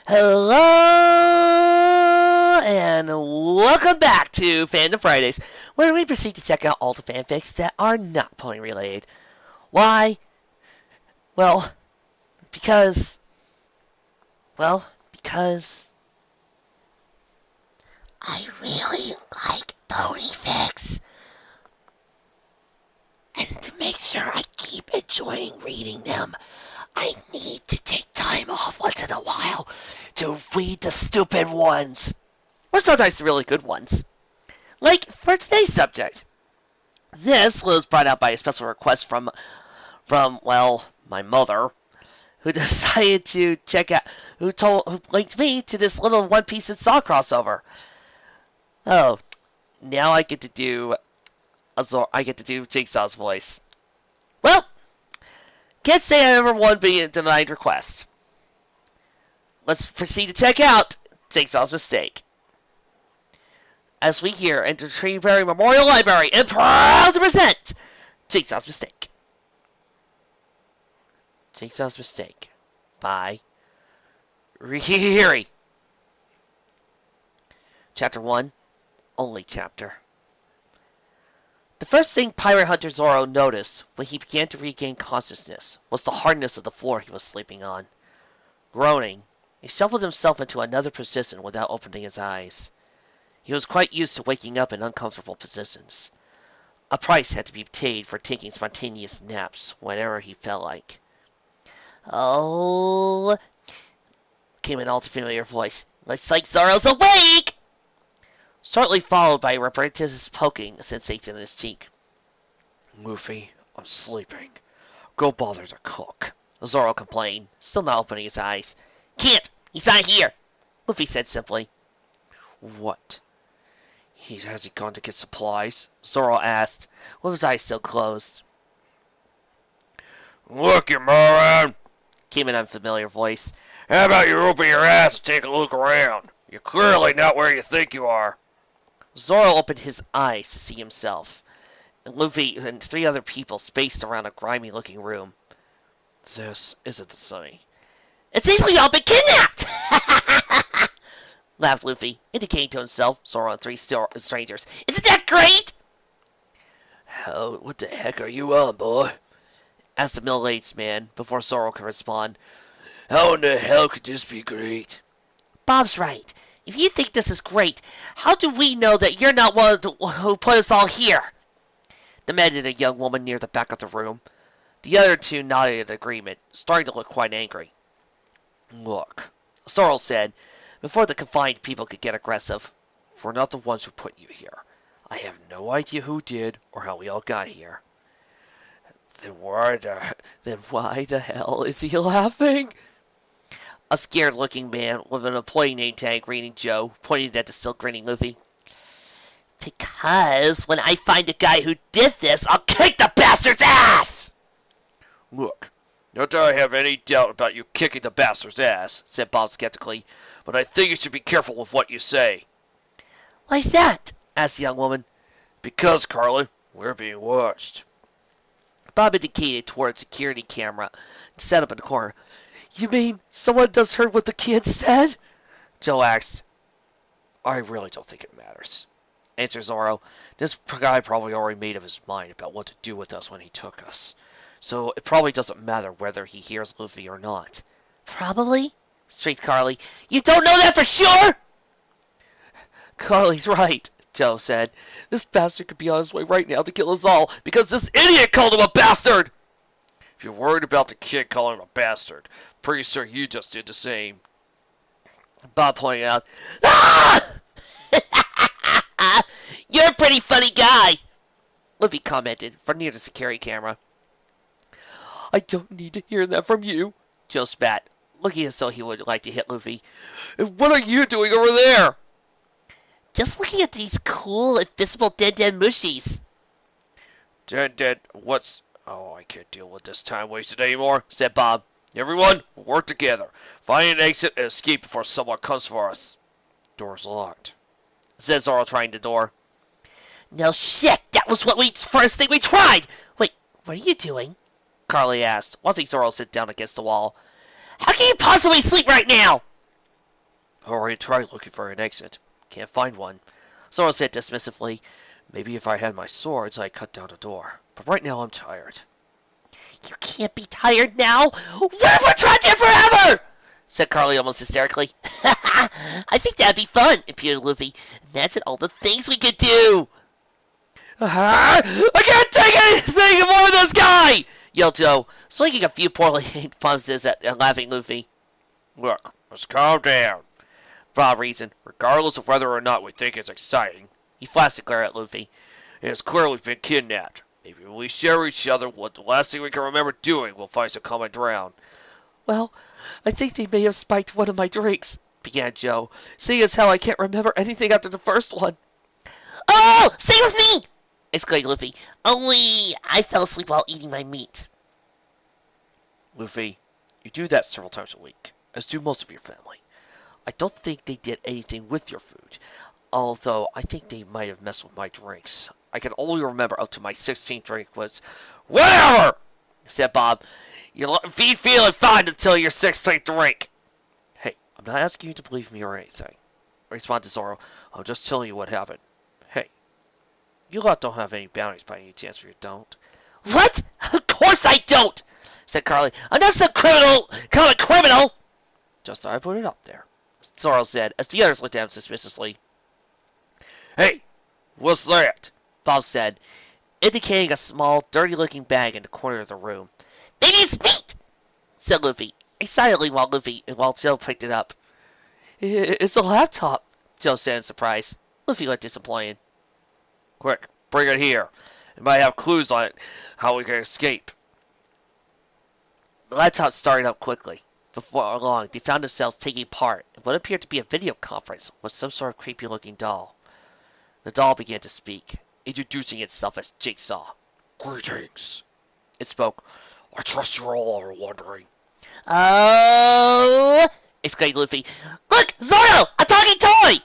Hello and welcome back to Fandom Fridays, where we proceed to check out all the fanfics that are not pony related. Why? Well, because, because I really like ponyfics, and to make sure I keep enjoying reading them, I need to take time off once in a while to read the stupid ones. Or sometimes the really good ones. Like for today's subject. This was brought out by a special request from my mother, who decided to check out, who linked me to this little One Piece and Saw crossover. Oh, now I get to do Jigsaw's voice. Well, can't say I ever won being denied requests. Let's proceed to check out Jigsaw's mistake. As we here enter Treeberry Memorial Library and proud to present Jigsaw's Mistake. Jigsaw's Mistake by Rhirhirhi. Chapter 1, Only Chapter. The first thing Pirate Hunter Zoro noticed when he began to regain consciousness was the hardness of the floor he was sleeping on. Groaning, he shuffled himself into another position without opening his eyes. He was quite used to waking up in uncomfortable positions. A price had to be paid for taking spontaneous naps whenever he felt like. "Oh," came an all-too-familiar voice. "Looks like Zoro's awake!" Shortly followed by a repetitious poking sensation in his cheek. "Luffy, I'm sleeping. Go bother the cook," Zoro complained, still not opening his eyes. "Can't! He's not here!" Luffy said simply. "What? Has he gone to get supplies?" Zoro asked, with his eyes still closed. "Look, you moron!" came an unfamiliar voice. "How about you open your ass and take a look around? You're clearly not where you think you are." Zoro opened his eyes to see himself, and Luffy and three other people spaced around a grimy-looking room. "This isn't the Sunny." "It's easily all been kidnapped!" laughed Luffy, indicating to himself, Zoro, and three strangers. "Isn't that great?" "What the heck are you on, boy?" asked the middle-aged man, before Zoro could respond. "How in the hell could this be great?" "Bob's right. If you think this is great, how do we know that you're not one who put us all here?" demanded a young woman near the back of the room. The other two nodded in agreement, starting to look quite angry. "Look," Zoro said, before the confined people could get aggressive. "We're not the ones who put you here. I have no idea who did or how we all got here." Then why the hell is he laughing?" A scared-looking man with an employee name tag reading Joe pointed at the still grinning Luffy. "Because when I find the guy who did this, I'll kick the bastard's ass!" "Look, not that I have any doubt about you kicking the bastard's ass," said Bob skeptically, "but I think you should be careful with what you say." "Why's that?" asked the young woman. "Because, Carly, we're being watched." Bob indicated toward a security camera set up in the corner. "You mean someone just heard what the kid said?" Joe asked. "I really don't think it matters," answered Zoro. "This guy probably already made up his mind about what to do with us when he took us. So it probably doesn't matter whether he hears Luffy or not." "Probably?" shrieked Carly. "You don't know that for sure?" "Carly's right," Joe said. "This bastard could be on his way right now to kill us all because this idiot called him a bastard!" "If you're worried about the kid calling him a bastard, pretty sure you just did the same," Bob pointed out. "Ah! You're a pretty funny guy," Luffy commented from near the security camera. "I don't need to hear that from you," Joe spat, looking as though he would like to hit Luffy. "And what are you doing over there?" "Just looking at these cool, invisible Den mushies." Den, what's... Oh, I can't deal with this time wasted anymore," said Bob. "Everyone, work together. Find an exit and escape before someone comes for us." "Door's locked," said Zoro, trying the door. "No shit, that was first thing we tried! Wait, what are you doing?" Carly asked, watching Zoro sit down against the wall. "How can you possibly sleep right now?" Already tried looking for an exit. Can't find one. Zoro said dismissively. Maybe if I had my swords, I'd cut down the door. But right now I'm tired. You can't be tired now. We've been trapped here forever, said Carly almost hysterically. I think that'd be fun, imputed Luffy. Imagine all the things we could do. I can't take anything more of this guy! Yelled Joe, swinging a few poorly aimed punches at laughing Luffy. Look, let's calm down. Bob reasoned. Regardless of whether or not we think it's exciting, He flashed a glare at Luffy. it is clear we've been kidnapped. Maybe when we share each other what the last thing we can remember doing, we'll find some common ground. Well, I think they may have spiked one of my drinks, began Joe, seeing as how I can't remember anything after the first one. Oh, stay with me! Exclaimed Luffy. Only I fell asleep while eating my meat. Luffy, you do that several times a week, as do most of your family. I don't think they did anything with your food, although I think they might have messed with my drinks. I can only remember up to my 16th drink was... Whatever! said Bob. You'll be feeling fine until your 16th drink. Hey, I'm not asking you to believe me or anything, responded Zoro. I'm just telling you what happened. Hey, you lot don't have any bounties by any chance, or you don't? What? Of course I don't, said Carly. I'm not some common criminal. Just I put it up there, Zoro said, as the others looked at him suspiciously. Hey, what's that? Bob said, indicating a small, dirty-looking bag in the corner of the room. Maybe it's meat, said Luffy, excitedly while Joe picked it up. It's a laptop, Joe said in surprise. Luffy looked disappointed. Quick, bring it here. It might have clues on it, how we can escape. The laptop started up quickly. Before long, they found themselves taking part in what appeared to be a video conference with some sort of creepy-looking doll. The doll began to speak, introducing itself as Jigsaw. Greetings, it spoke. I trust you all are wondering. Oh! Exclaimed Luffy. Look, Zoro! A talking toy!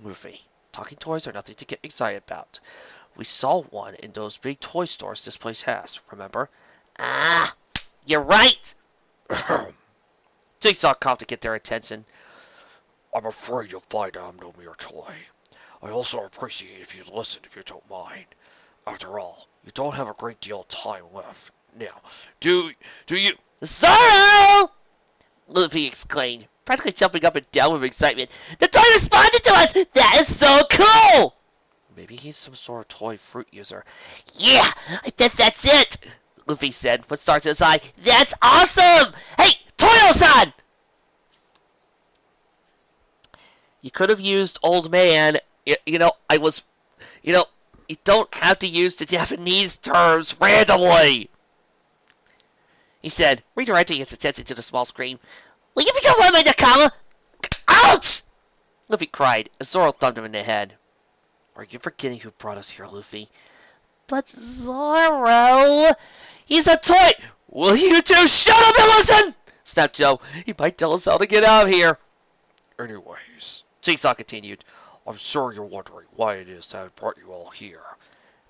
Luffy, talking toys are nothing to get excited about. We saw one in those big toy stores this place has, remember? Ah, you're right! Jigsaw coughed to get their attention. I'm afraid you'll find I'm no mere toy. I also appreciate if you listen if you don't mind. After all, you don't have a great deal of time left. Now, do you... Zoro! Luffy exclaimed, practically jumping up and down with excitement. The toy responded to us! That is so cool! Maybe he's some sort of toy fruit user. Yeah, I bet that's it! Luffy said, with stars in his eye. That's awesome! Hey, Toyo-san! You could have used old man. You don't have to use the Japanese terms randomly. He said, redirecting his attention to the small screen. Will you become one of my Nakama? Ouch! Luffy cried, as Zoro thumped him in the head. Are you forgetting who brought us here, Luffy? But Zoro, he's a toy. Will you two shut up and listen? Snapped Joe. He might tell us how to get out of here. Anyways, Jigsaw continued. I'm sure you're wondering why it is that I brought you all here.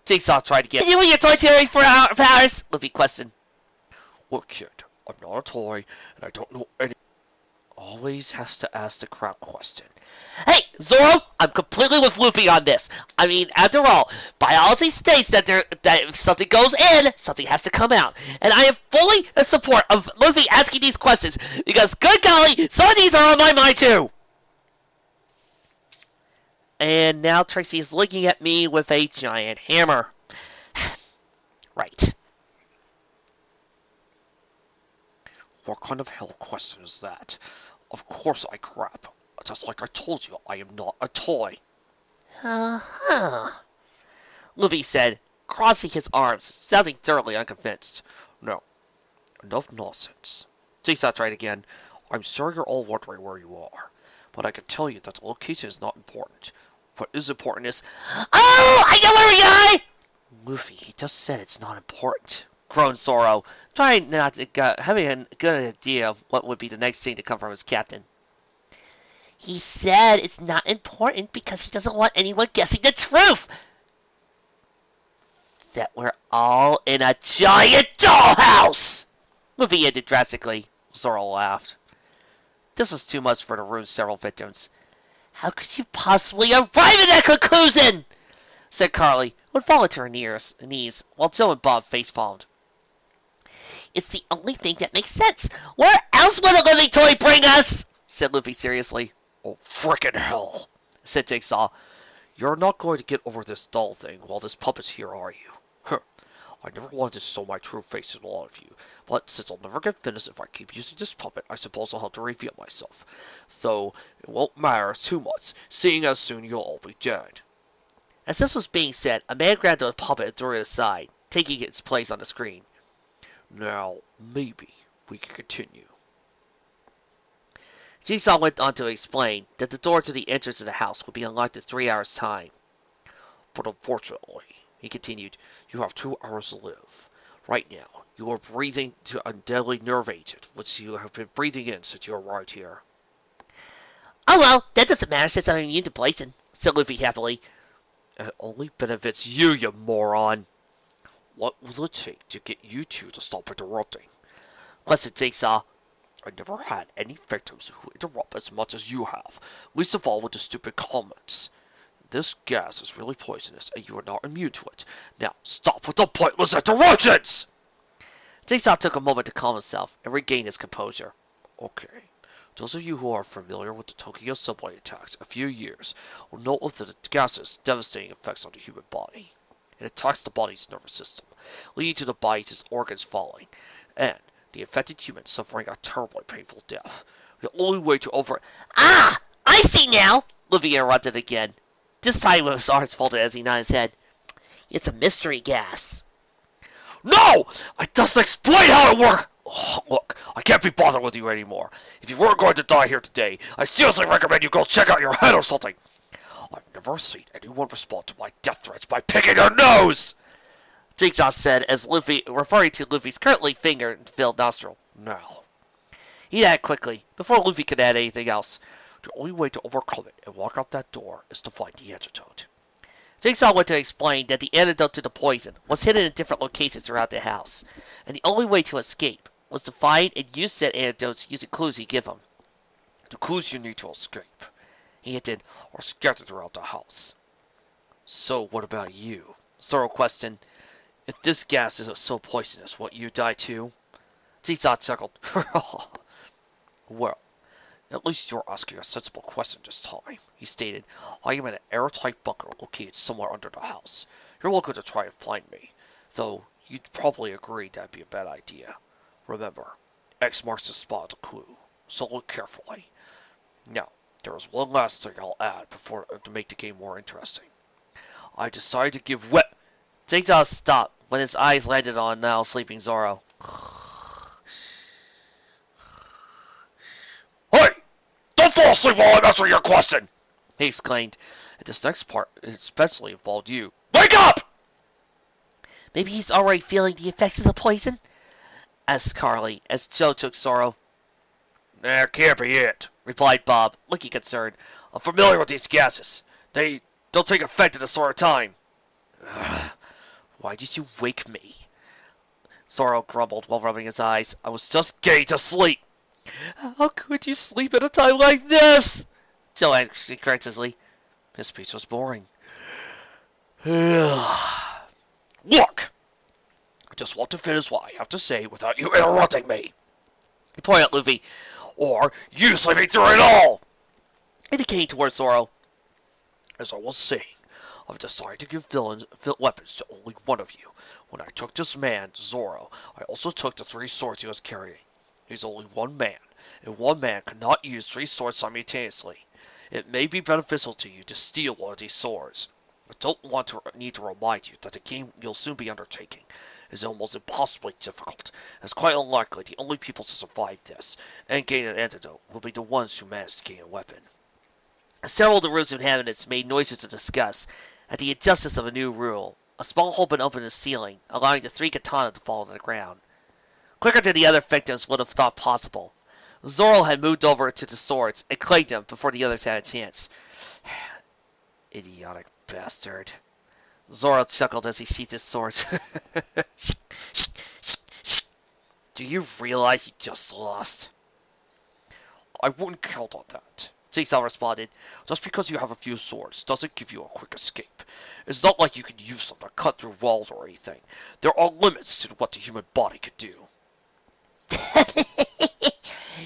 Jigsaw tried to get you and your toy theory for hours, Luffy questioned. Look, kid, I'm not a toy, and I don't know any... Always has to ask the crowd question. Hey, Zoro, I'm completely with Luffy on this. I mean, after all, biology states that if something goes in, something has to come out. And I am fully in support of Luffy asking these questions, because, good golly, some of these are on my mind too. And now Tracy is looking at me with a giant hammer. Right. What kind of hell question is that? Of course I crap. Just like I told you, I am not a toy. Uh-huh. Luffy said, crossing his arms, sounding thoroughly unconvinced. No. Enough nonsense. Jigsaw tried again. I'm sure you're all wondering where you are, but I can tell you that the location is not important. What is important is... Oh, I know where we are! Luffy, he just said it's not important. Groaned Zoro, trying not to having a good idea of what would be the next thing to come from his captain. He said it's not important because he doesn't want anyone guessing the truth. That we're all in a giant dollhouse! Luffy ended drastically. Zoro laughed. This was too much for the room's several victims. How could you possibly arrive at that conclusion? Said Carly, who had fallen to her knees, while Joe and Bob face-palmed. It's the only thing that makes sense. Where else would a living toy bring us? Said Luffy seriously. Oh, frickin' hell, said Jigsaw. You're not going to get over this doll thing while this puppet's here, are you? Huh. I never wanted to show my true face to a lot of you, but since I'll never get finished if I keep using this puppet, I suppose I'll have to reveal myself. Though it won't matter too much, seeing as soon you'll all be dead. As this was being said, a man grabbed the puppet and threw it aside, taking its place on the screen. Now, maybe we can continue. Jigsaw went on to explain that the door to the entrance of the house would be unlocked in 3 hours' time. But unfortunately, he continued, you have 2 hours to live. Right now, you are breathing to a deadly nerve agent, which you have been breathing in since you arrived here. Oh well, that doesn't matter since I'm immune to poison, said Luffy happily. It only benefits you, you moron. What will it take to get you two to stop interrupting? Questioned Jigsaw. I never had any victims who interrupt as much as you have, least of all with the stupid comments. This gas is really poisonous, and you are not immune to it. Now, stop with the pointless interruptions! Jigsaw took a moment to calm himself and regain his composure. Okay. Those of you who are familiar with the Tokyo subway attacks a few years will know of the gas's devastating effects on the human body. It attacks the body's nervous system, leading to the body's organs falling, and the affected human suffering a terribly painful death. The only way to Ah! I see now! Luffy interrupted again. This time with his arms folded as he nodded his head. It's a mystery gas. No! I just explained how it works! Oh, look, I can't be bothered with you anymore. If you weren't going to die here today, I seriously recommend you go check out your head or something. I've never seen anyone respond to my death threats by picking their nose! Jigsaw said as Luffy, referring to Luffy's currently finger-filled nostril. Now. He added quickly, before Luffy could add anything else. The only way to overcome it and walk out that door is to find the antidote. Jigsaw went to explain that the antidote to the poison was hidden in different locations throughout the house, and the only way to escape was to find and use said antidotes using clues he'd give him. The clues you need to escape, he hinted, are scattered throughout the house. So what about you? Zoro questioned. If this gas is so poisonous, won't you die too? Jigsaw chuckled. Well, at least you're asking a sensible question this time, he stated. I am in an airtight bunker located somewhere under the house. You're welcome to try and find me, though you'd probably agree that'd be a bad idea. Remember, X marks the spot of the clue, so look carefully. Now, there is one last thing I'll add before to make the game more interesting. I decided to give Jigsaw stopped when his eyes landed on now sleeping Zoro. Hey! Don't fall asleep while I'm answering your question! He exclaimed. And this next part especially involved you. Wake up! Maybe he's already feeling the effects of the poison? Asked Carly, as Joe took Zoro. That can't be it, replied Bob, looking concerned. I'm familiar with these gases. They don't take effect at this sort of time. Why did you wake me? Zoro grumbled while rubbing his eyes. I was just getting to sleep. How could you sleep at a time like this? Joe asked anxiously. His speech was boring. Look! I just want to finish what I have to say without you interrupting me. He pointed at Luffy. Or you sleeping through it all! Indicating towards Zoro. As I was saying, I've decided to give weapons to only one of you. When I took this man, Zoro, I also took the 3 swords he was carrying. He's only one man, and one man cannot use 3 swords simultaneously. It may be beneficial to you to steal one of these swords. I don't need to remind you that the game you'll soon be undertaking is almost impossibly difficult. It's quite unlikely the only people to survive this and gain an antidote will be the ones who manage to gain a weapon. Several of the room's inhabitants made noises to discuss at the injustice of a new rule. A small hole had opened in the ceiling, allowing the 3 katana to fall to the ground. Quicker than the other victims would have thought possible, Zoro had moved over to the swords and claimed them before the others had a chance. Idiotic bastard. Zoro chuckled as he sheathed his swords. Do you realize you just lost? I wouldn't count on that. Jigsaw responded. Just because you have a few swords doesn't give you a quick escape. It's not like you can use them to cut through walls or anything. There are limits to what the human body can do.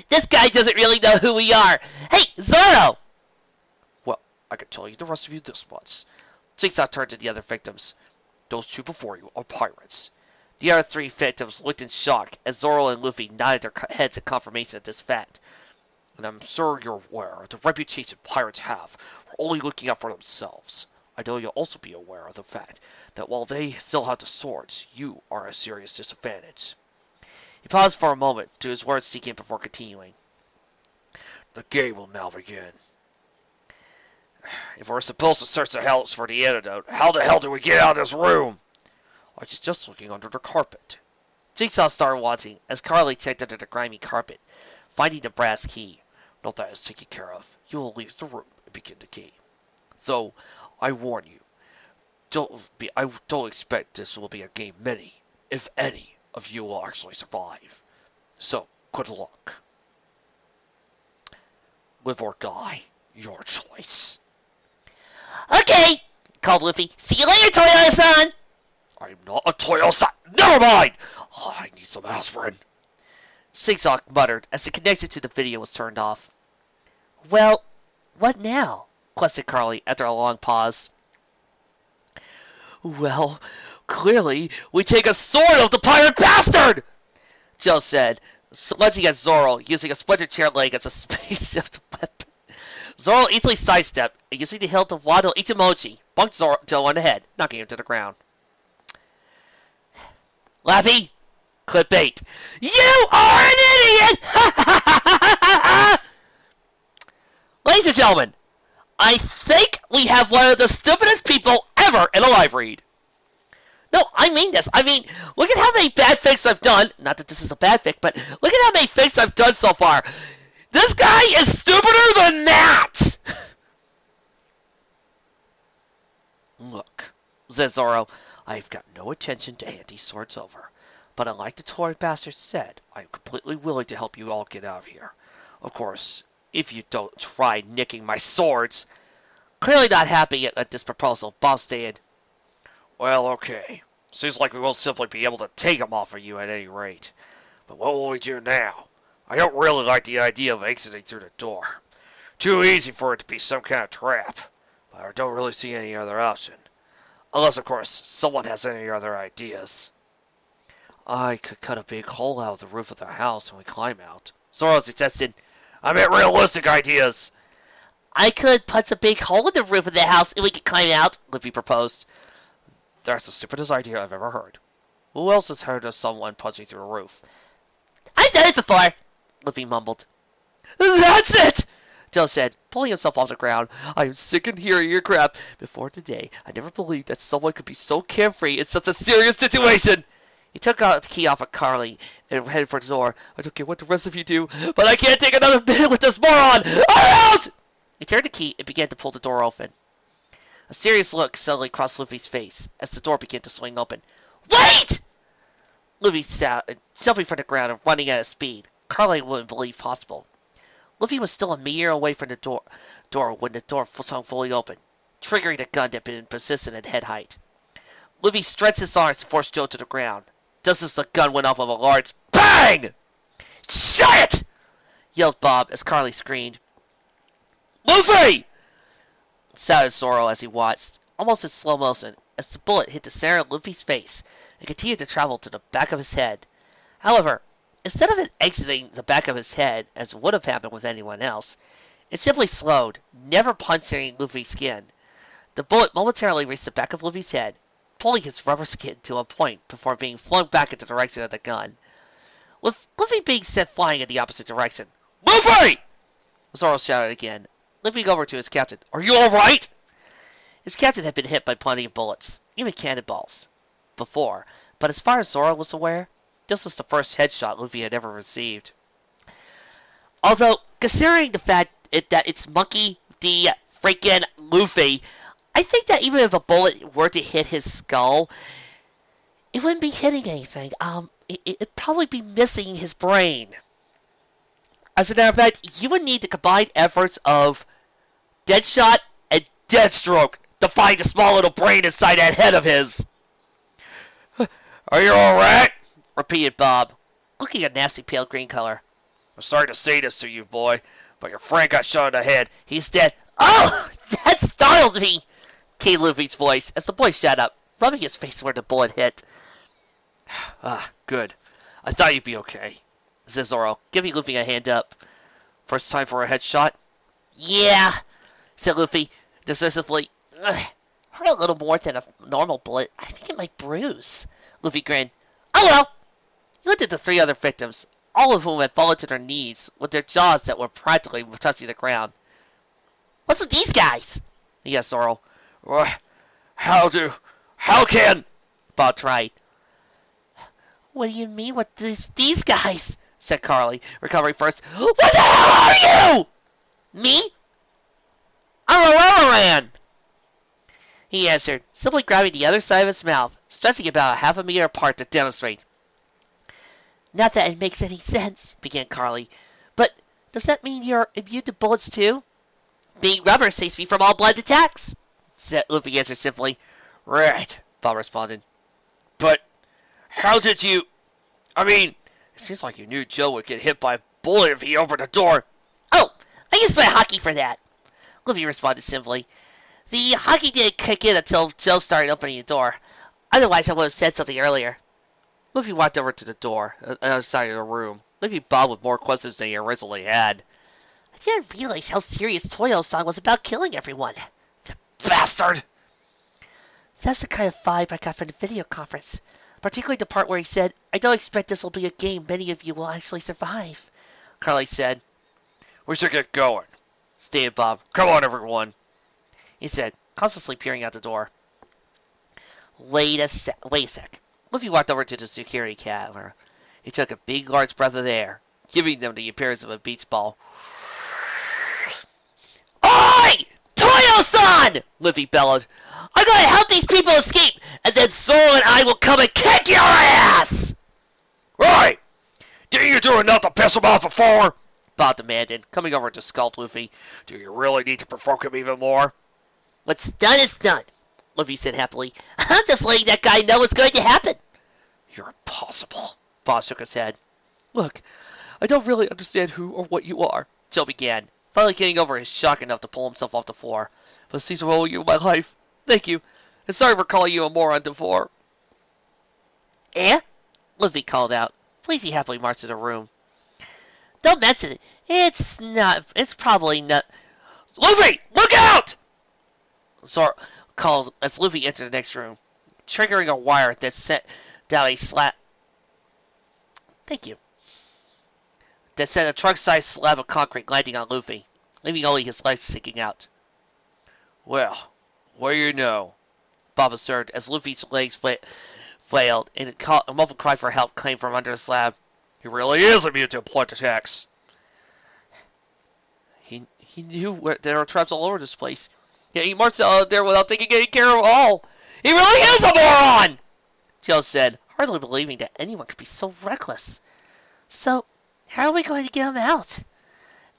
This guy doesn't really know who we are. Hey, Zoro! Well, I can tell you the rest of you this much. Jigsaw turned to the other victims. Those two before you are pirates. The other three victims looked in shock as Zoro and Luffy nodded their heads in confirmation of this fact. And I'm sure you're aware of the reputation pirates have for only looking out for themselves. I know you'll also be aware of the fact that while they still have the swords, you are at a serious disadvantage. He paused for a moment to his words seeking before continuing. The game will now begin. If we're supposed to search the house for the antidote, how the hell do we get out of this room? I was just looking under the carpet. Jigsaw started watching as Carly checked under the grimy carpet, finding the brass key. Now that is taken care of, you will leave the room and begin the game. Though, I warn you, I don't expect this will be a game many, if any, of you will actually survive. So, good luck. Live or die, your choice. Okay, called Luffy. See you later, Toyota-san! I'm not a Toyota. Never mind! Oh, I need some aspirin. Jigsaw muttered as the connection to the video was turned off. Well, what now? Questioned Carly after a long pause. Well, clearly, we take a sword of the pirate bastard! Joe said, lunging at Zoro, using a splintered chair leg as a space-shift weapon. Zoro easily sidestepped, and using the hilt of Wado Ichimonji, bunked Joe on the head, knocking him to the ground. Laffy! Clickbait. You are an idiot! Ladies and gentlemen, I think we have one of the stupidest people ever in a live read. No, I mean this. I mean, look at how many bad things I've done. Not that this is a bad thing, but look at how many things I've done so far. This guy is stupider than that! Look, said Zoro, I've got no intention to hand these swords over. But unlike the toy bastard said, I'm completely willing to help you all get out of here. Of course, if you don't try nicking my swords. Clearly not happy at this proposal, Bob stated. Well, okay. Seems like we won't simply be able to take them off of you at any rate. But what will we do now? I don't really like the idea of exiting through the door. Too easy for it to be some kind of trap. But I don't really see any other option. Unless, of course, someone has any other ideas. I could cut a big hole out of the roof of the house and we climb out. Zoro suggested. I meant realistic ideas. I could punch a big hole in the roof of the house and we could climb out, Luffy proposed. That's the stupidest idea I've ever heard. Who else has heard of someone punching through a roof? I've done it before, Luffy mumbled. That's it! Joe said, pulling himself off the ground. I am sick of hearing your crap. Before today, I never believed that someone could be so carefree in such a serious situation. He took out the key off of Carly and headed for the door. I don't care what the rest of you do, but I can't take another minute with this moron! I'm out! He turned the key and began to pull the door open. A serious look suddenly crossed Luffy's face as the door began to swing open. Wait! Luffy shouted, jumping from the ground and running at a speed Carly wouldn't believe possible. Luffy was still a meter away from the door when the door swung fully open, triggering the gun that had been positioned at head height. Luffy stretched his arms to force Joe to the ground. Just as the gun went off with a large BANG! Shit! Yelled Bob as Carly screamed. Luffy! Shouted Zoro as he watched, almost in slow motion, as the bullet hit the center of Luffy's face and continued to travel to the back of his head. However, instead of it exiting the back of his head, as would have happened with anyone else, it simply slowed, never puncturing Luffy's skin. The bullet momentarily reached the back of Luffy's head, pulling his rubber skin to a point before being flung back in the direction of the gun. With Luffy being sent flying in the opposite direction. Luffy! Zoro shouted again, lifting over to his captain. Are you alright? His captain had been hit by plenty of bullets, even cannonballs, before, but as far as Zoro was aware, this was the first headshot Luffy had ever received. Although, considering the fact that it's Monkey D. freaking Luffy, I think that even if a bullet were to hit his skull, it wouldn't be hitting anything. It'd probably be missing his brain. As a matter of fact, you would need the combined efforts of Deadshot and Deathstroke to find the small little brain inside that head of his. Are you alright? Repeated Bob, looking a nasty pale green color. I'm sorry to say this to you, boy, but your friend got shot in the head. He's dead. Oh, that startled me, came Luffy's voice as the boy shot up, rubbing his face where the bullet hit. Good. I thought you'd be okay, said Zoro, giving Luffy a hand up. First time for a headshot? Yeah, said Luffy, decisively. Hurt a little more than a normal bullet. I think it might bruise. Luffy grinned. Oh well. He looked at the 3 other victims, all of whom had fallen to their knees, with their jaws that were practically touching the ground. What's with these guys? He asked Zoro. How can? Bob tried. What do you mean with these guys? Said Carly, recovering first. What the hell are you? Me? I'm a Rhirhirhi, he answered, simply grabbing the other side of his mouth, stretching about a half a meter apart to demonstrate. Not that it makes any sense, began Carly, but does that mean you're immune to bullets too? Being rubber saves me from all blunt attacks, said Luffy answered simply. Right, Bob responded. But how did you... I mean, it seems like you knew Joe would get hit by a bullet if he opened the door. Oh, I used my hockey for that, Luffy responded simply. The hockey didn't kick in until Joe started opening the door. Otherwise, I would have said something earlier. Luffy walked over to the door, on the other side of the room, leaving Bob with more questions than he originally had. I didn't realize how serious Toyo-san was about killing everyone. The bastard! That's the kind of vibe I got from the video conference. Particularly the part where he said, I don't expect this will be a game many of you will actually survive. Carly said. We should get going, stated Bob. Come on, everyone. He said, cautiously peering out the door. Wait a sec. Luffy walked over to the security camera. He took a big, large breath of air, giving them the appearance of a beach ball. Oi! Toyo-san! Luffy bellowed. I'm going to help these people escape, and then Zoro and I will come and kick your ass! Right! Didn't you do enough to piss him off before? Bob demanded, coming over to scold Luffy. Do you really need to provoke him even more? What's done is done, Luffy said happily. I'm just letting that guy know what's going to happen. You're impossible. Bob shook his head. Look, I don't really understand who or what you are, Joe began, finally getting over his shock enough to pull himself off the floor. But it seems to owe you my life. Thank you. And sorry for calling you a moron before. Eh? Luffy called out. Please, he happily marched to the room. Don't mention it. It's probably not. Luffy, look out! Zoro called as Luffy entered the next room, triggering a wire that sent down a slab. Thank you. That sent a truck-sized slab of concrete landing on Luffy, leaving only his legs sticking out. Well, what do you know? Bob observed as Luffy's legs flailed, and a muffled cry for help came from under the slab. He really is immune to blunt attacks. He knew there were traps all over this place. Yeah, he marched out there without taking any care of all. He really is a moron! Joe said, hardly believing that anyone could be so reckless. So, how are we going to get him out?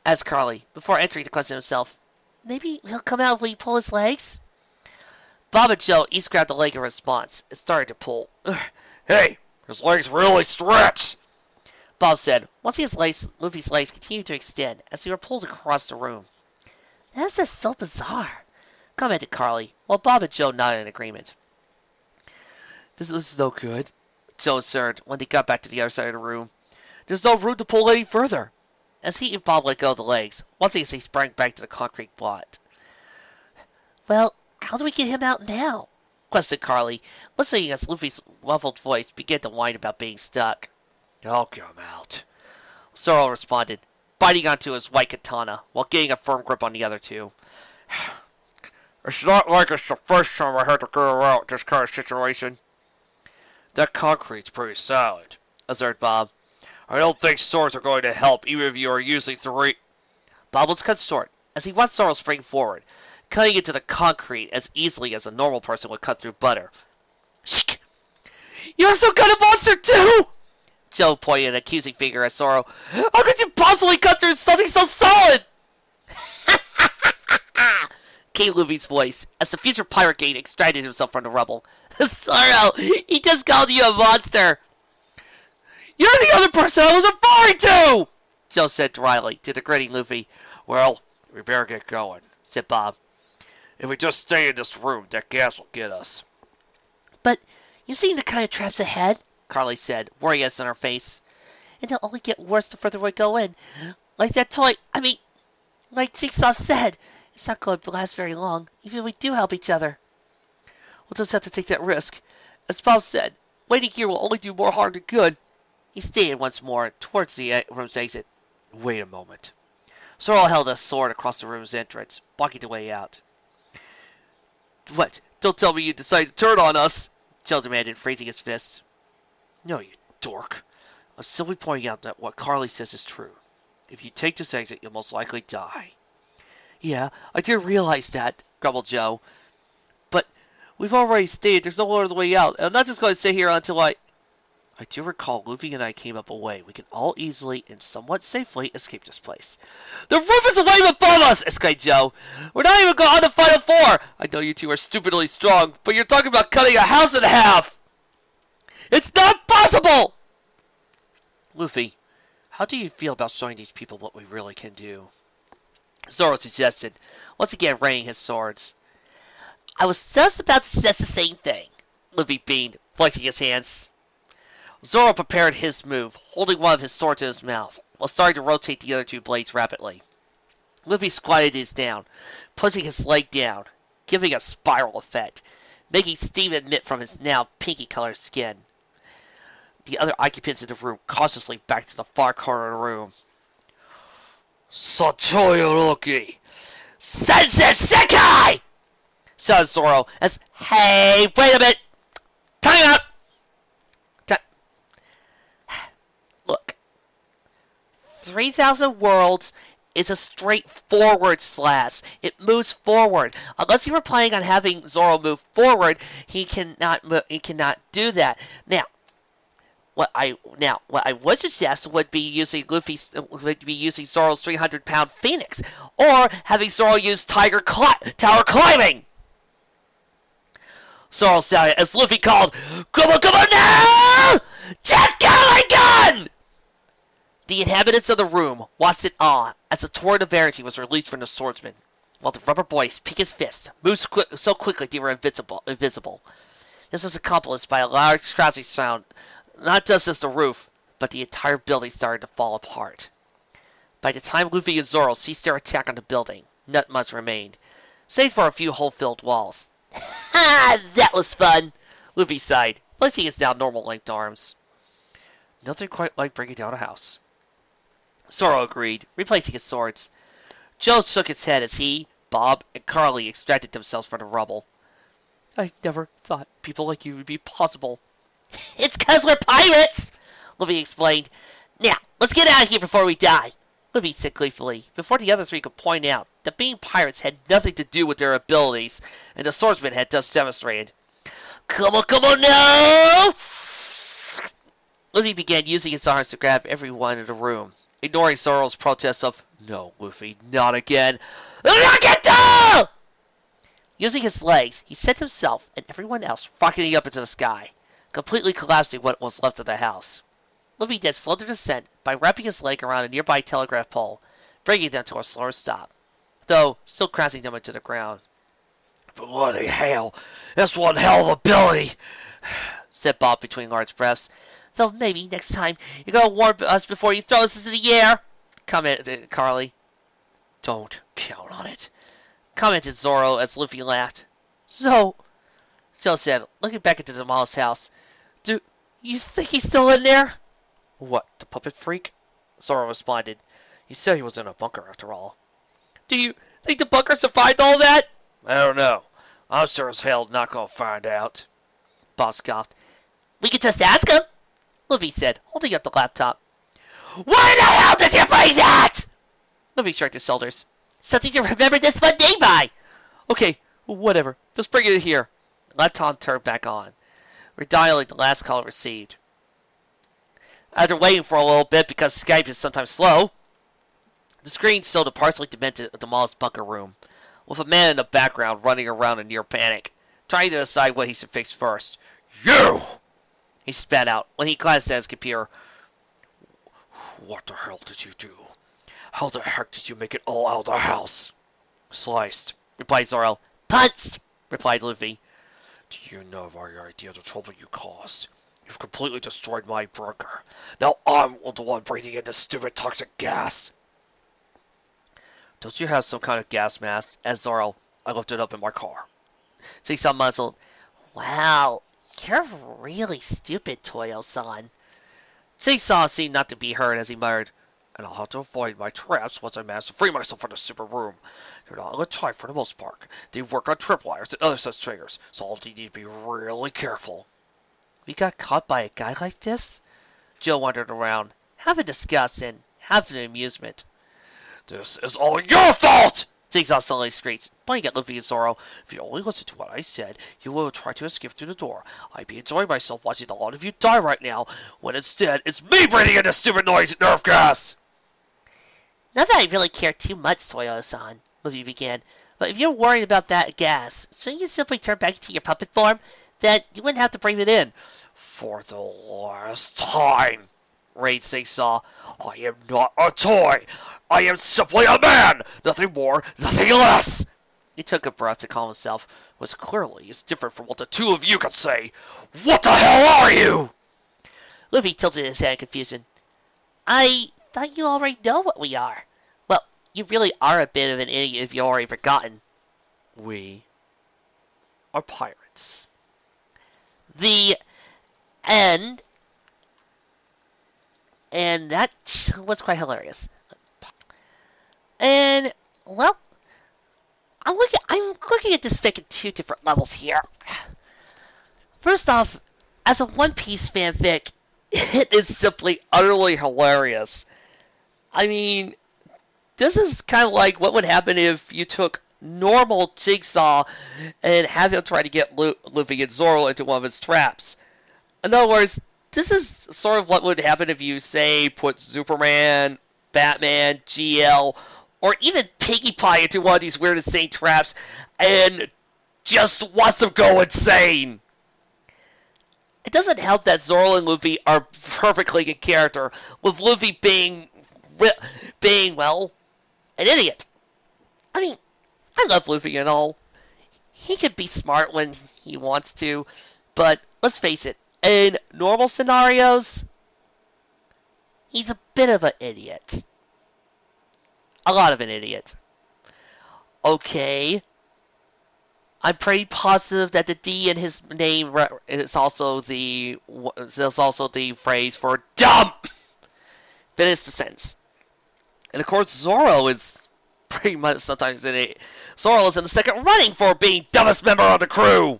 Asked Carly, before entering the question himself. Maybe he'll come out if we pull his legs? Bob and Joe each grabbed a leg in response and started to pull. Hey, his legs really stretch! Bob said, once Luffy's legs continued to extend as they were pulled across the room. That's just so bizarre, commented Carly, while Bob and Joe nodded in agreement. This is no good, Joe observed when they got back to the other side of the room. There's no room to pull any further. As he and Bob let go of the legs, once again they sprang back to the concrete block. Well, how do we get him out now? Questioned Carly, listening as Luffy's muffled voice began to whine about being stuck. I'll come out, Zoro responded, biting onto his white katana while getting a firm grip on the other two. It's not like it's the first time I had to go out this kind of situation. That concrete's pretty solid, observed Bob. I don't think swords are going to help even if you are using 3... Bob was cut short as he watched Zoro spring forward, cutting into the concrete as easily as a normal person would cut through butter. Shh! You're some kind of monster too! Joe pointed an accusing finger at Zoro. How could you possibly cut through something so solid? Came Luffy's voice as the future pirate king extracted himself from the rubble. Zoro, he just called you a monster. You're the other person I was referring to, Joe said dryly to the grinning Luffy. Well, we better get going, said Bob. If we just stay in this room, that gas will get us. But you seen the kind of traps ahead? Carly said, worriedness on her face. And they'll only get worse the further we go in. Like that toy, like Jigsaw said, it's not going to last very long, even if we do help each other. We'll just have to take that risk. As Bob said, waiting here will only do more harm than good. He stated once more towards the room's exit. Wait a moment. Zoro held a sword across the room's entrance, blocking the way out. What? Don't tell me you decided to turn on us, Joe demanded, freezing his fists. No, you dork. I'm simply pointing out that what Carly says is true. If you take this exit, you'll most likely die. Yeah, I did realize that, grumbled Joe. But we've already stated there's no other way out, and I'm not just going to sit here until I do recall Luffy and I came up a way. We can all easily and somewhat safely escape this place. The roof is away above us! Exclaimed Joe. We're not even going on the final four! I know you two are stupidly strong, but you're talking about cutting a house in half! It's not possible! Luffy, how do you feel about showing these people what we really can do? Zoro suggested, once again raining his swords. I was just about to suggest the same thing, Luffy beamed, flexing his hands. Zoro prepared his move, holding one of his swords in his mouth, while starting to rotate the other two blades rapidly. Luffy squatted his down, pushing his leg down, giving a spiral effect, making steam emit from his now pinky-colored skin. The other occupants of the room cautiously backed to the far corner of the room. Satoyoroki! Sensei Sekai! Shouted Zoro as, hey, wait a minute! Time out! Look, 3,000 worlds is a straightforward slash. It moves forward. Unless you were planning on having Zoro move forward, he cannot do that. Now, what I would suggest would be using Zoro's 300-pound Phoenix, or having Zoro use tower climbing. Zoro shouted as Luffy called, "Come on now! Just go my gun!" The inhabitants of the room watched in awe as the torrent of energy was released from the swordsman, while the rubber boys picked his fist, moved so quickly they were invisible. This was accomplished by a loud crashing sound, not just as the roof, but the entire building started to fall apart. By the time Luffy and Zoro ceased their attack on the building, not much remained, save for a few hole-filled walls. Ha! That was fun! Luffy sighed, placing his now normal-length arms. Nothing quite like breaking down a house. Zoro agreed, replacing his swords. Joe shook his head as he, Bob, and Carly extracted themselves from the rubble. I never thought people like you would be possible. It's 'cause we're pirates! Luffy explained. Now, let's get out of here before we die. Luffy said gleefully, before the other three could point out that being pirates had nothing to do with their abilities, and the swordsman had just demonstrated. Come on now! Luffy began using his arms to grab everyone in the room, ignoring Zoro's protests of, "No, Luffy, not again. Look at that!" Using his legs, he sent himself and everyone else rocketing up into the sky, completely collapsing what was left of the house. Luffy then slowed the descent by wrapping his leg around a nearby telegraph pole, bringing them to a slower stop, though still crashing them into the ground. Bloody hell, that's one hell of a ability, said Bob between large breaths. Though maybe next time you're going to warn us before you throw us into the air, commented Carly. Don't count on it, commented Zoro as Luffy laughed. So, Joe said, looking back into the Mall's house, do you think he's still in there? What, the puppet freak? Zoro responded. He said he was in a bunker after all. Do you think the bunker survived all that? I don't know. I'm sure as hell not gonna find out. Bob scoffed. We could just ask him, Luffy said, holding up the laptop. Why the hell did you bring that? Luffy shrugged his shoulders. Something to remember this one day by. Okay, whatever. Just bring it here. The laptop turned back on, redialing the last call received. After waiting for a little bit because Skype is sometimes slow, the screen showed a partially demolished bunker room, with a man in the background running around in near panic, trying to decide what he should fix first. You! He spat out when he glanced at his computer. What the hell did you do? How the heck did you make it all out of the house? Sliced, replied Zoro. Punched, replied Luffy. Do you know of any idea the trouble you caused? You've completely destroyed my bunker. Now I'm the one breathing in this stupid toxic gas. Don't you have some kind of gas mask? Asked Zoro. I left it up in my car. Jigsaw muzzled. Wow, you're really stupid, Toyo-san. Jigsaw seemed not to be heard as he muttered, and I'll have to avoid my traps once I manage to free myself from the super room. They're not on time for the most part. They work on tripwires and other such triggers, so I'll need to be really careful. We got caught by a guy like this? Joe wandered around, half in disgust and half in amusement. This is all your fault! Jigsaw suddenly screeched, pointing at Luffy and Zoro. If you only listened to what I said, you would have tried to escape through the door. I'd be enjoying myself watching a lot of you die right now, when instead it's me breathing in this stupid noise nerve gas! Not that I really care too much, Toyo-san, Luffy began, but if you're worried about that gas, shouldn't you simply turn back into your puppet form? Then you wouldn't have to breathe it in. For the last time, raged Jigsaw, I am not a toy! I am simply a man! Nothing more, nothing less! He took a breath to calm himself, which clearly is different from what the two of you could say. What the hell are you? Luffy tilted his head in confusion. I thought you already know what we are. Well, you really are a bit of an idiot if you've already forgotten. We are pirates. The end. And that was quite hilarious. And, well, I'm looking at this fic in two different levels here. First off, as a One Piece fanfic, it is simply utterly hilarious. I mean, this is kind of like what would happen if you took normal Jigsaw and have him try to get Luffy and Zoro into one of his traps. In other words, this is sort of what would happen if you, say, put Superman, Batman, GL, or even Pinkie Pie into one of these weird, insane traps and just wants to go insane. It doesn't help that Zoro and Luffy are perfectly in character, with Luffy being, well, an idiot. I mean, I love Luffy and all. He could be smart when he wants to, but let's face it, in normal scenarios, he's a bit of an idiot. A lot of an idiot. Okay. I'm pretty positive that the D in his name is also the phrase for dumb. Finish the sentence. And of course, Zoro is pretty much sometimes in it. Zoro is in the second running for being dumbest member of the crew.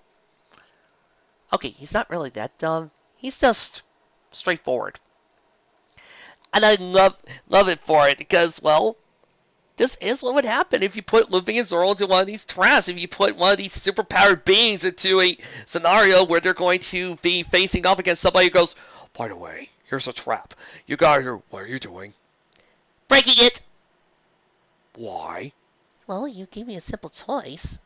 Okay, he's not really that dumb. He's just straightforward. And I love it for it because, well, this is what would happen if you put Luffy and Zoro into one of these traps. If you put one of these superpowered beings into a scenario where they're going to be facing off against somebody who goes, by the way, here's a trap. You got here. What are you doing? Breaking it. Why? Well, you gave me a simple choice.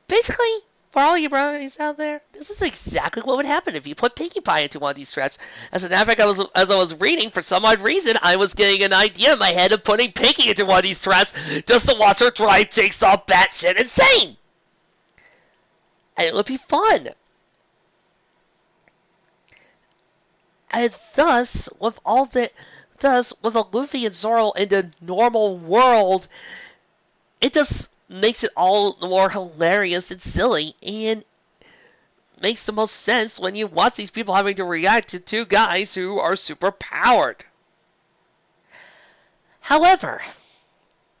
Basically, for all you brownies out there, this is exactly what would happen if you put Pinkie Pie into one of these traps. As a matter of fact, as I was reading, for some odd reason, I was getting an idea in my head of putting Pinkie into one of these traps just to watch her drive Jigsaw batshit insane. And it would be fun. And thus, with a Luffy and Zoro in the normal world, it just makes it all the more hilarious and silly, and makes the most sense when you watch these people having to react to two guys who are super powered. However,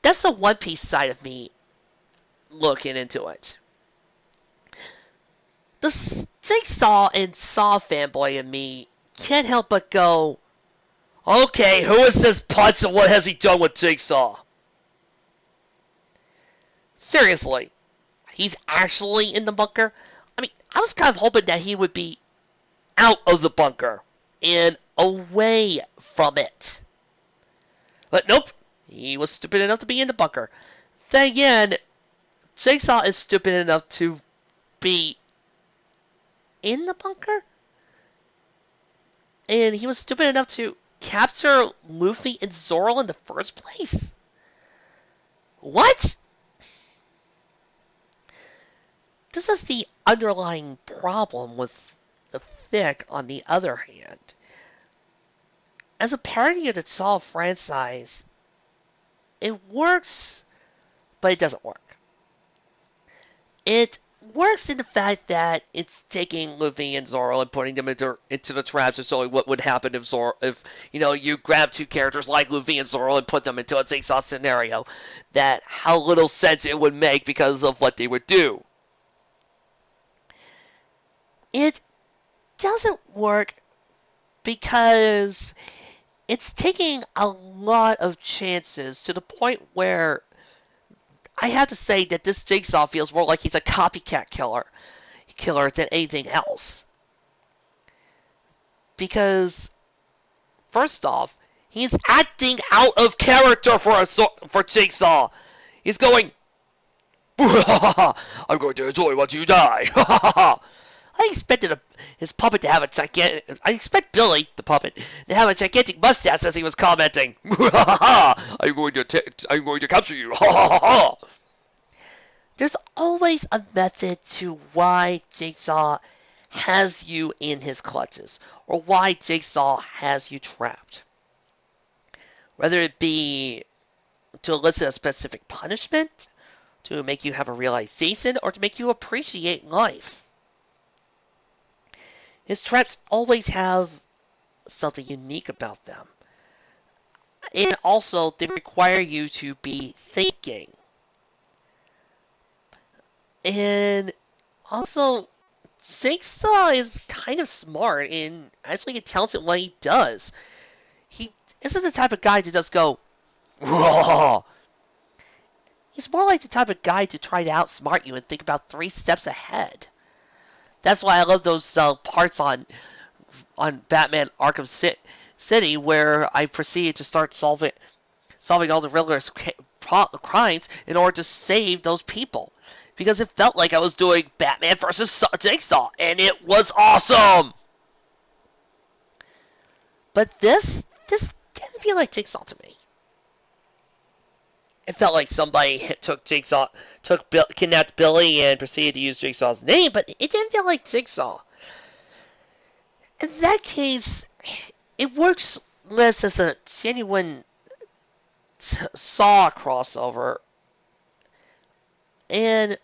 that's the One Piece side of me looking into it. The Jigsaw and Saw fanboy in me can't help but go, okay, who is this putz and what has he done with Jigsaw? Seriously, he's actually in the bunker? I mean, I was kind of hoping that he would be out of the bunker. and away from it. But nope, he was stupid enough to be in the bunker. Then again, Jigsaw is stupid enough to be in the bunker? And he was stupid enough to capture Luffy and Zoro in the first place? What? This is the underlying problem with the fic, on the other hand. As a parody of the Saw franchise, it works, but it doesn't work. It works in the fact that it's taking Luffy and Zoro and putting them into the traps and showing what would happen if you grab two characters like Luffy and Zoro and put them into a Jigsaw scenario, that how little sense it would make because of what they would do. It doesn't work because it's taking a lot of chances to the point where I have to say that this Jigsaw feels more like he's a copycat killer than anything else. Because, first off, he's acting out of character for Jigsaw. He's going, I'm going to enjoy once you die. I expected his puppet to have a gigantic. I expect Billy, the puppet, to have a gigantic mustache as he was commenting. I'm going to capture you. There's always a method to why Jigsaw has you in his clutches, or why Jigsaw has you trapped. Whether it be to elicit a specific punishment, to make you have a realization, or to make you appreciate life. His traps always have something unique about them. And also, they require you to be thinking. And also, Jigsaw is kind of smart and actually intelligent what he does. He isn't the type of guy to just go, Whoa! He's more like the type of guy to try to outsmart you and think about 3 steps ahead. That's why I love those parts on Batman Arkham City where I proceeded to start solving all the Riddler's crimes in order to save those people. Because it felt like I was doing Batman versus Jigsaw, and it was awesome! But this didn't feel like Jigsaw to me. It felt like somebody kidnapped Billy and proceeded to use Jigsaw's name, but it didn't feel like Jigsaw. In that case, it works less as a genuine Saw crossover, and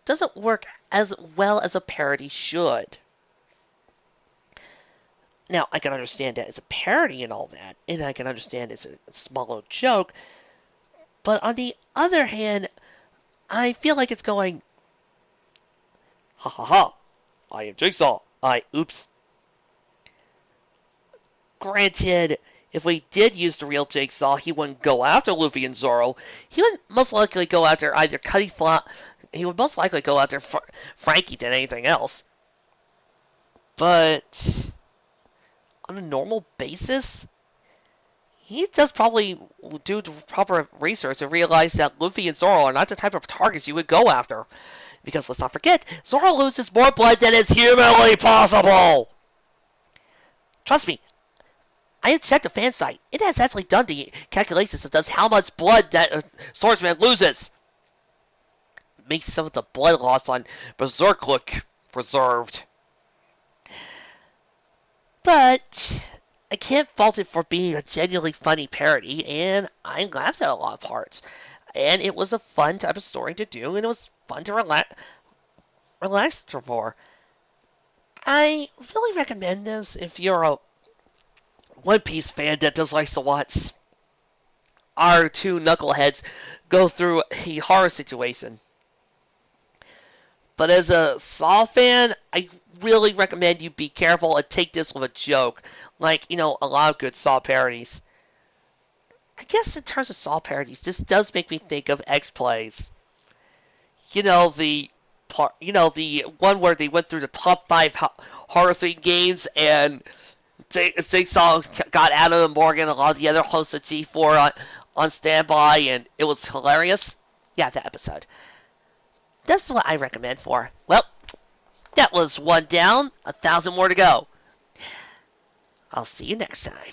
doesn't work as well as a parody should. Now, I can understand that it's a parody and all that, and I can understand it's a small little joke, but on the other hand, I feel like it's going, ha ha ha, I am Jigsaw, oops. Granted, if we did use the real Jigsaw, he wouldn't go after Luffy and Zoro. He would most likely go after either he would most likely go after Frankie than anything else. But on a normal basis, he does probably do the proper research and realize that Luffy and Zoro are not the type of targets you would go after. Because let's not forget, Zoro loses more blood than is humanly possible! Trust me, I have checked the fan site. It has actually done the calculations that does how much blood that swordsman loses. It makes some of the blood loss on Berserk look preserved. But I can't fault it for being a genuinely funny parody, and I laughed at a lot of parts. And it was a fun type of story to do, and it was fun to relax for. I really recommend this if you're a One Piece fan that dislikes to watch our two knuckleheads go through a horror situation. But as a Saw fan, I really recommend you be careful and take this with a joke. Like, a lot of good Saw parodies. I guess in terms of Saw parodies, this does make me think of X-Plays. The part, the one where they went through the top 5 horror themed games, and Jigsaw got Adam and Morgan, a lot of the other hosts of G4 on standby, and it was hilarious. Yeah, that episode. That's what I recommend for. Well, that was one down, 1,000 more to go. I'll see you next time.